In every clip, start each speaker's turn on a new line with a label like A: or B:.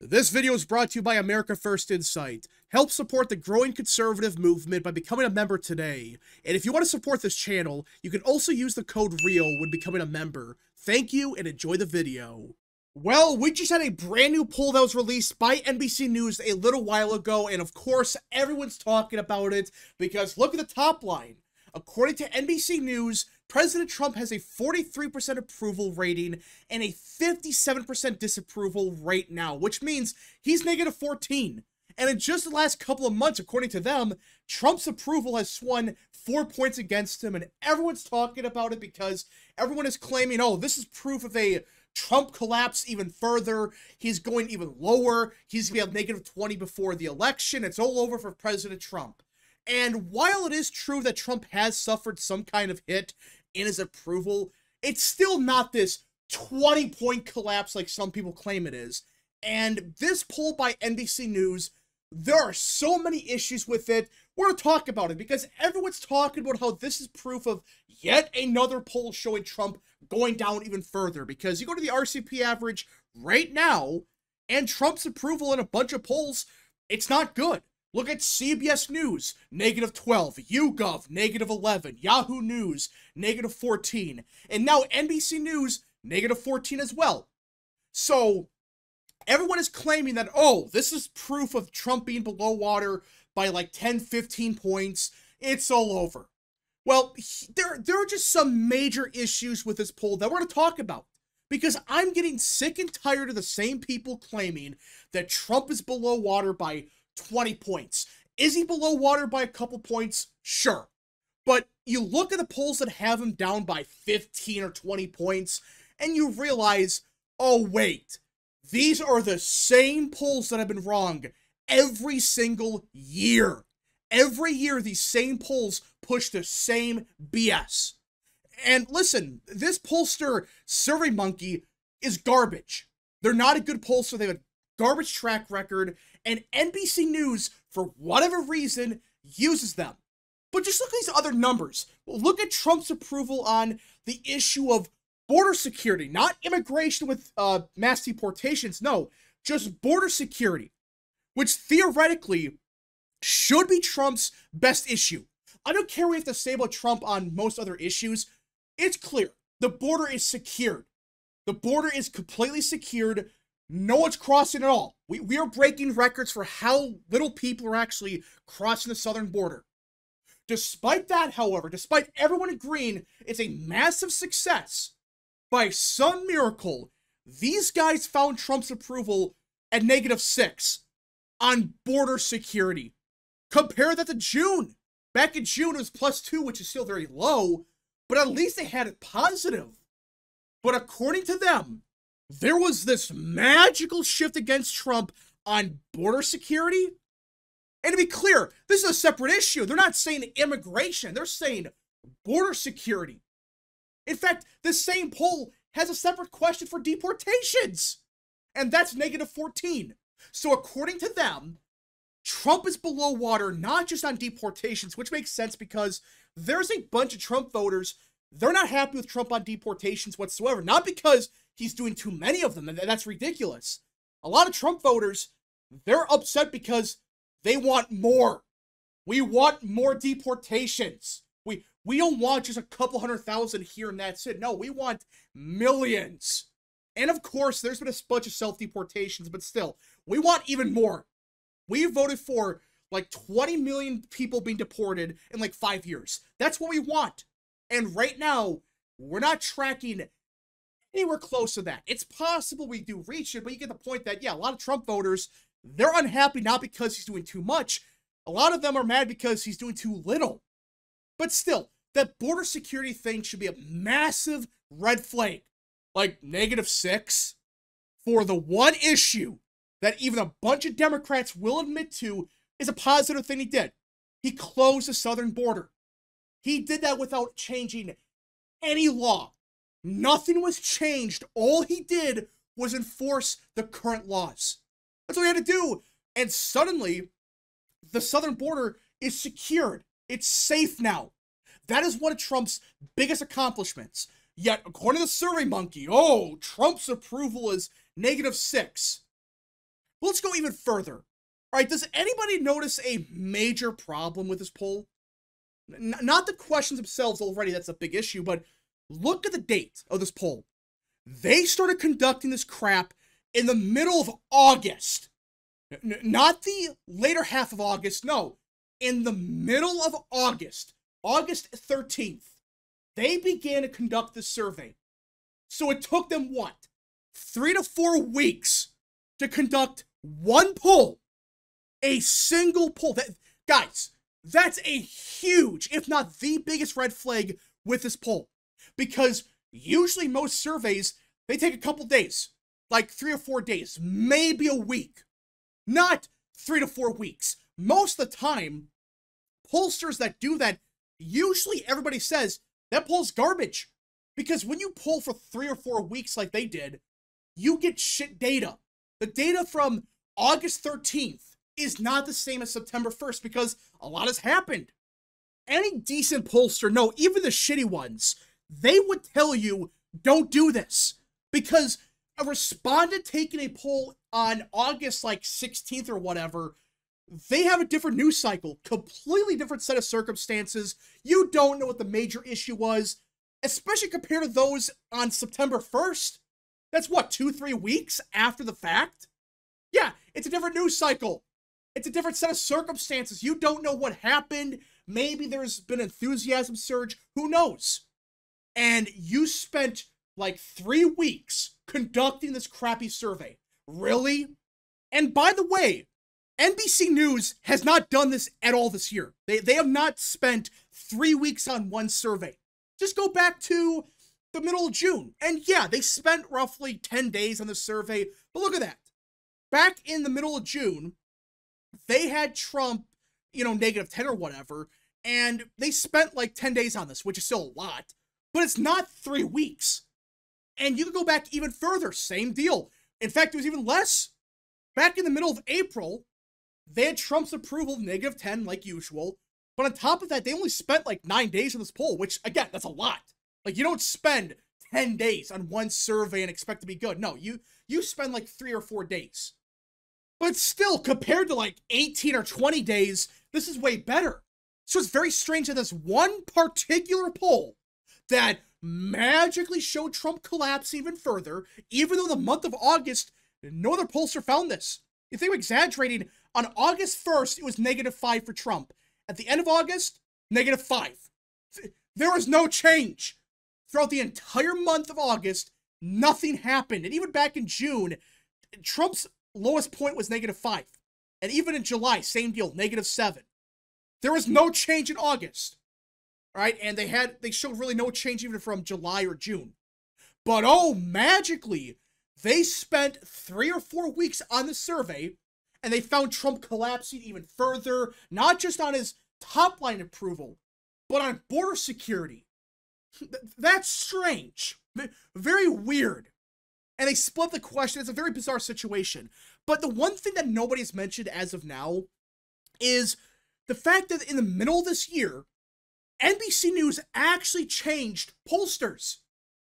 A: This video is brought to you by America First Insight. Help support the growing conservative movement by becoming a member today. And if you want to support this channel, you can also use the code REAL when becoming a member. Thank you and enjoy the video. Well, we just had a brand new poll that was released by NBC News a little while ago, and of course, everyone's talking about it because look at the top line. According to NBC News, President Trump has a 43% approval rating and a 57% disapproval right now, which means he's -14. And in just the last couple of months, according to them, Trump's approval has swung 4 points against him, and everyone's talking about it because everyone is claiming, oh, this is proof of a Trump collapse even further. He's going even lower. He's going to be -20 before the election. It's all over for President Trump. And while it is true that Trump has suffered some kind of hit in his approval, it's still not this 20-point collapse like some people claim it is. And this poll by NBC News, there are so many issues with it. We're going to talk about it because everyone's talking about how this is proof of yet another poll showing Trump going down even further. Because you go to the RCP average right now, and Trump's approval in a bunch of polls, it's not good. Look at CBS News, -12, YouGov, -11, Yahoo News, -14, and now NBC News, -14 as well. So, everyone is claiming that, oh, this is proof of Trump being below water by like 10, 15 points. It's all over. Well, there are just some major issues with this poll that we're going to talk about. Because I'm getting sick and tired of the same people claiming that Trump is below water by 20 points. Is he below water by a couple points? Sure. But you look at the polls that have him down by 15 or 20 points, and you realize, oh wait, these are the same polls that have been wrong every single year. Every year, these same polls push the same BS. And listen, this pollster, SurveyMonkey, is garbage. They're not a good pollster. They have a garbage track record, and NBC News, for whatever reason, uses them. But just look at these other numbers. Look at Trump's approval on the issue of border security, not immigration with mass deportations, no, just border security, which theoretically should be Trump's best issue. I don't care what you have to say about Trump on most other issues. It's clear. The border is secured. The border is completely secured. No one's crossing at all. We are breaking records for how little people are actually crossing the southern border. Despite that, however, despite everyone agreeing it's a massive success, by some miracle, these guys found Trump's approval at -6 on border security. Compare that to June. Back in June, it was +2, which is still very low, but at least they had it positive. But according to them, there was this magical shift against Trump on border security. And to be clear, this is a separate issue. They're not saying immigration. They're saying border security. In fact, this same poll has a separate question for deportations. And that's -14. So according to them, Trump is below water, not just on deportations, which makes sense because there's a bunch of Trump voters. They're not happy with Trump on deportations whatsoever. Not because he's doing too many of them, and that's ridiculous. A lot of Trump voters, they're upset because they want more. We want more deportations. We don't want just a couple 100,000 here and that's it. No, we want millions. And of course, there's been a bunch of self-deportations, but still, we want even more. We voted for like 20 million people being deported in like 5 years. That's what we want. And right now, we're not tracking anywhere close to that. It's possible we do reach it, but you get the point that, yeah, a lot of Trump voters, they're unhappy not because he's doing too much. A lot of them are mad because he's doing too little. But still, that border security thing should be a massive red flag. Like -6 for the one issue that even a bunch of Democrats will admit to is a positive thing he did. He closed the southern border. He did that without changing any law. Nothing was changed. All he did was enforce the current laws. That's all he had to do. And suddenly, the southern border is secured. It's safe now. That is one of Trump's biggest accomplishments. Yet, according to SurveyMonkey, oh, Trump's approval is -6. let's go even further. All right, does anybody notice a major problem with this poll? Not the questions themselves already, that's a big issue, but look at the date of this poll. They started conducting this crap in the middle of August. Not the later half of August, no. In the middle of August, August 13th, they began to conduct this survey. So it took them, what, 3 to 4 weeks to conduct one poll. A single poll. Guys, that's a huge, if not the biggest red flag with this poll. Because usually most surveys, they take a couple days. Like 3 or 4 days. Maybe a week. Not 3 to 4 weeks. Most of the time, pollsters that do that, usually everybody says, that poll's garbage. Because when you poll for 3 or 4 weeks like they did, you get shit data. The data from August 13th is not the same as September 1st because a lot has happened. Any decent pollster, no, even the shitty ones, they would tell you, don't do this. Because a respondent taking a poll on August like 16th or whatever, they have a different news cycle, completely different set of circumstances. You don't know what the major issue was, especially compared to those on September 1st. That's what, 2-3 weeks after the fact? Yeah, it's a different news cycle. It's a different set of circumstances. You don't know what happened. Maybe there's been enthusiasm surge. Who knows? And you spent like 3 weeks conducting this crappy survey. Really? And by the way, NBC News has not done this at all this year. They have not spent 3 weeks on one survey. Just go back to the middle of June. And yeah, they spent roughly 10 days on the survey. But look at that. Back in the middle of June, they had Trump, -10 or whatever, and they spent like 10 days on this, which is still a lot, but it's not 3 weeks. And you can go back even further, same deal. In fact, it was even less. Back in the middle of April, they had Trump's approval, -10, like usual, but on top of that, they only spent like 9 days on this poll, which, again, that's a lot. Like, you don't spend 10 days on one survey and expect to be good. No, you spend like 3 or 4 days. But still, compared to like 18 or 20 days, this is way better. So it's very strange that this one particular poll that magically showed Trump collapse even further, even though the month of August, no other pollster found this. If they were exaggerating, on August 1st, it was -5 for Trump. At the end of August, -5. There was no change. Throughout the entire month of August, nothing happened. And even back in June, Trump's lowest point was -5. And even in July, same deal, -7. There was no change in August. All right, and they showed really no change even from July or June. But oh, magically, they spent 3 or 4 weeks on the survey, and they found Trump collapsing even further, not just on his top-line approval, but on border security. That's strange. Very weird. And they split the question. It's a very bizarre situation. But the one thing that nobody's mentioned as of now is the fact that in the middle of this year, NBC News actually changed pollsters.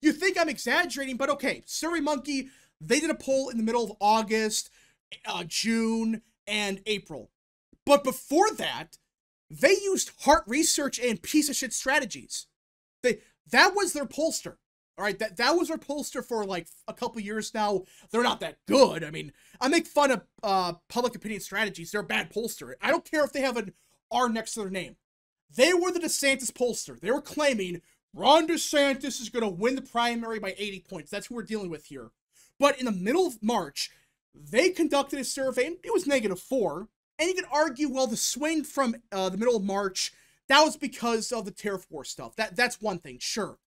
A: You think I'm exaggerating, but okay, SurveyMonkey, they did a poll in the middle of August, June, and April. But before that, they used Hart Research and Piece of Shit Strategies. That was their pollster. All right, that was their pollster for like a couple years now. They're not that good. I mean, I make fun of Public Opinion Strategies. They're a bad pollster. I don't care if they have an R next to their name. They were the DeSantis pollster. They were claiming Ron DeSantis is going to win the primary by 80 points. That's who we're dealing with here. But in the middle of March, they conducted a survey, and it was -4. And you can argue, well, the swing from the middle of March, that was because of the tariff war stuff. That's one thing, sure.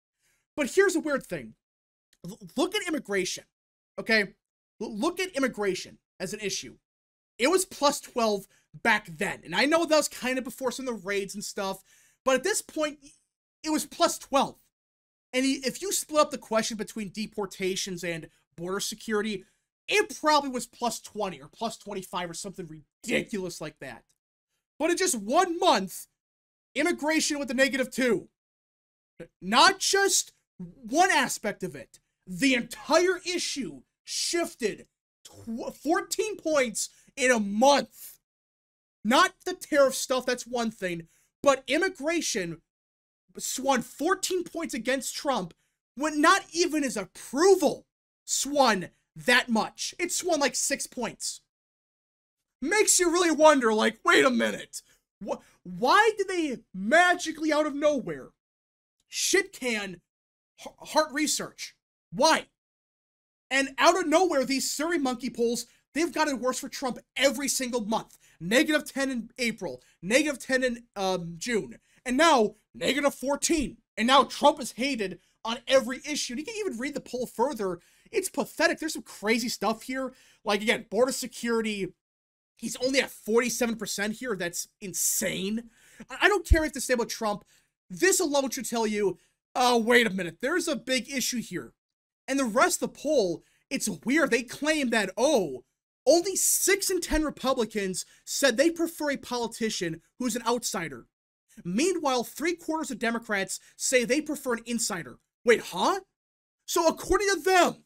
A: But here's a weird thing. Look at immigration, okay? Look at immigration as an issue. It was +12 back then. And I know that was kind of before some of the raids and stuff. But at this point, it was +12. And if you split up the question between deportations and border security, it probably was +20 or +25 or something ridiculous like that. But in just 1 month, immigration with a -2. Not just one aspect of it. The entire issue shifted 14 points in a month. Not the tariff stuff, that's one thing, but immigration swung 14 points against Trump when not even his approval swung that much. It swung like 6 points. Makes you really wonder, like, wait a minute. Why did they magically out of nowhere shit-can Hart Research? Why? And out of nowhere, these Survey Monkey polls, they've gotten worse for Trump every single month. -10 in April, -10 in June, and now -14. And now Trump is hated on every issue. And you can even read the poll further. It's pathetic. There's some crazy stuff here. Like, again, border security, he's only at 47% here. That's insane. I don't care if to say about Trump. This alone should tell you, oh, wait a minute, there's a big issue here. And the rest of the poll, it's weird. They claim that, oh, only 6 in 10 Republicans said they prefer a politician who's an outsider. Meanwhile, 3/4 of Democrats say they prefer an insider. Wait, huh? So according to them,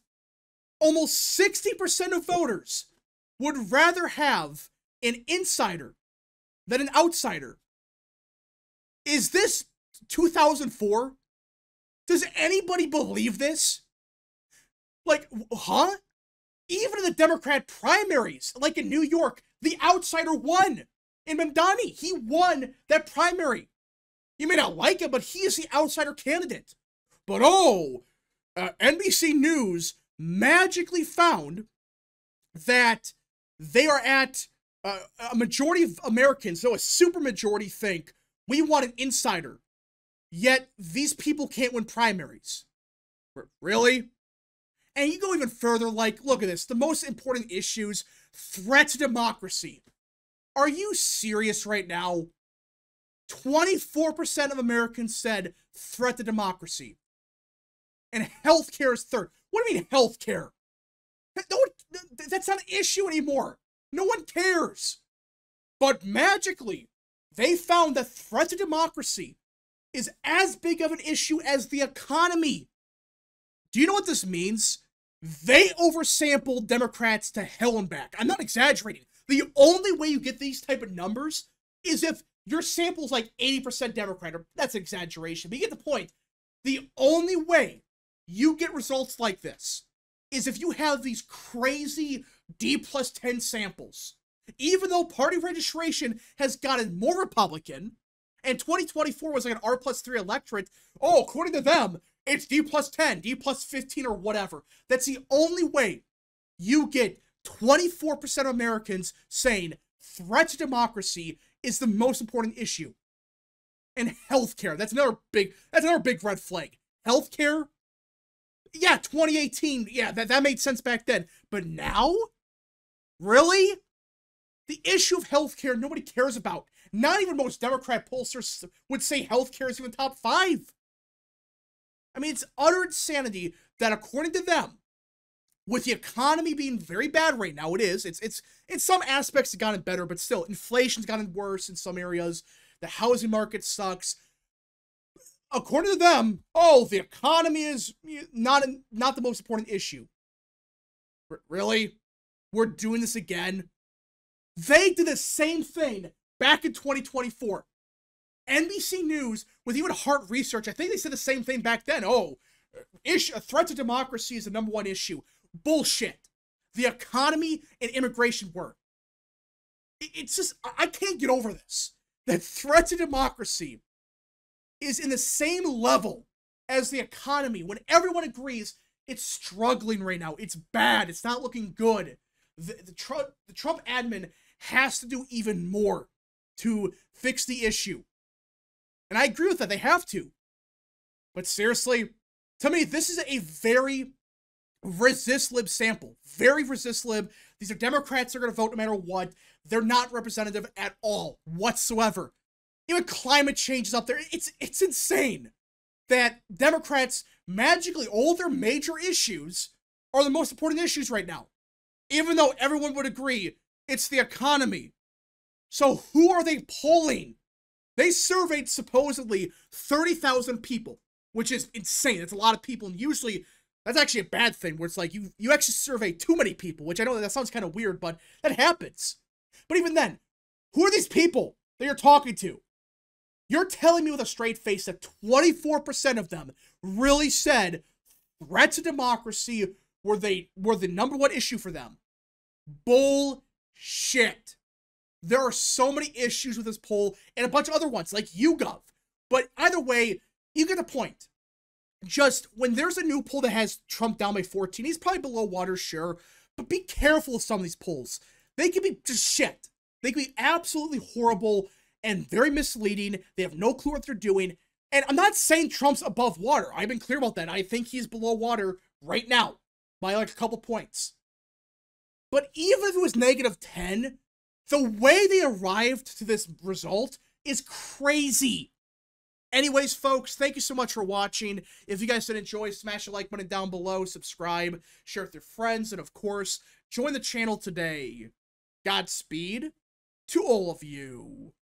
A: almost 60% of voters would rather have an insider than an outsider. Is this 2004? Does anybody believe this? Like, huh? Even in the Democrat primaries, like in New York, the outsider won. In Mamdani, he won that primary. You may not like him, but he is the outsider candidate. But NBC News magically found that they are at a majority of Americans, so a super majority, think we want an insider. Yet these people can't win primaries. Really? And you go even further, like, look at this. The most important issues, threat to democracy. Are you serious right now? 24% of Americans said threat to democracy. And healthcare is third. What do you mean healthcare? That's not an issue anymore. No one cares. But magically, they found that threat to democracy is as big of an issue as the economy. Do you know what this means? They oversampled Democrats to hell and back. I'm not exaggerating. The only way you get these type of numbers is if your sample's like 80% Democrat, or that's an exaggeration, but you get the point. The only way you get results like this is if you have these crazy D+10 samples. Even though party registration has gotten more Republican, and 2024 was like an R+3 electorate, oh, according to them, it's D+10, D+15, or whatever. That's the only way you get 24% of Americans saying threat to democracy is the most important issue. And healthcare, that's another big red flag. Healthcare, yeah, 2018, yeah, that made sense back then. But now? Really? The issue of healthcare nobody cares about. Not even most Democrat pollsters would say healthcare is even top 5. I mean, it's utter insanity that according to them, with the economy being very bad right now, it is. It's in some aspects it's gotten better, but still, inflation's gotten worse in some areas. The housing market sucks. According to them, oh, the economy is not the most important issue. Really? We're doing this again? They did the same thing back in 2024. NBC News, with even Hart Research, I think they said the same thing back then. Oh, a threat to democracy is the #1 issue. Bullshit. The economy and immigration were. It's just, I can't get over this. That threat to democracy is in the same level as the economy when everyone agrees it's struggling right now. It's bad. It's not looking good. The Trump admin has to do even more to fix the issue. And I agree with that. They have to. But seriously, to me, this is a very resist-lib sample. Very resist-lib. These are Democrats that are going to vote no matter what. They're not representative at all, whatsoever. Even climate change is up there. It's insane that Democrats magically, all their major issues are the most important issues right now. Even though everyone would agree it's the economy. So who are they polling? They surveyed supposedly 30,000 people, which is insane. That's a lot of people, and usually That's actually a bad thing, where it's like you actually survey too many people, which I know that sounds kind of weird, but that happens. But even then, who are these people that you're talking to? You're telling me with a straight face that 24% of them really said threats to democracy were the number one issue for them. Bullshit. There are so many issues with this poll and a bunch of other ones, like YouGov. But either way, you get the point. Just, when there's a new poll that has Trump down by 14, he's probably below water, sure. But be careful with some of these polls. They can be just shit. They can be absolutely horrible and very misleading. They have no clue what they're doing. And I'm not saying Trump's above water. I've been clear about that. I think he's below water right now by like a couple points. But even if it was -10, the way they arrived to this result is crazy. Anyways, folks, thank you so much for watching. If you guys did enjoy, smash the like button down below, subscribe, share with your friends, and of course, join the channel today. Godspeed to all of you.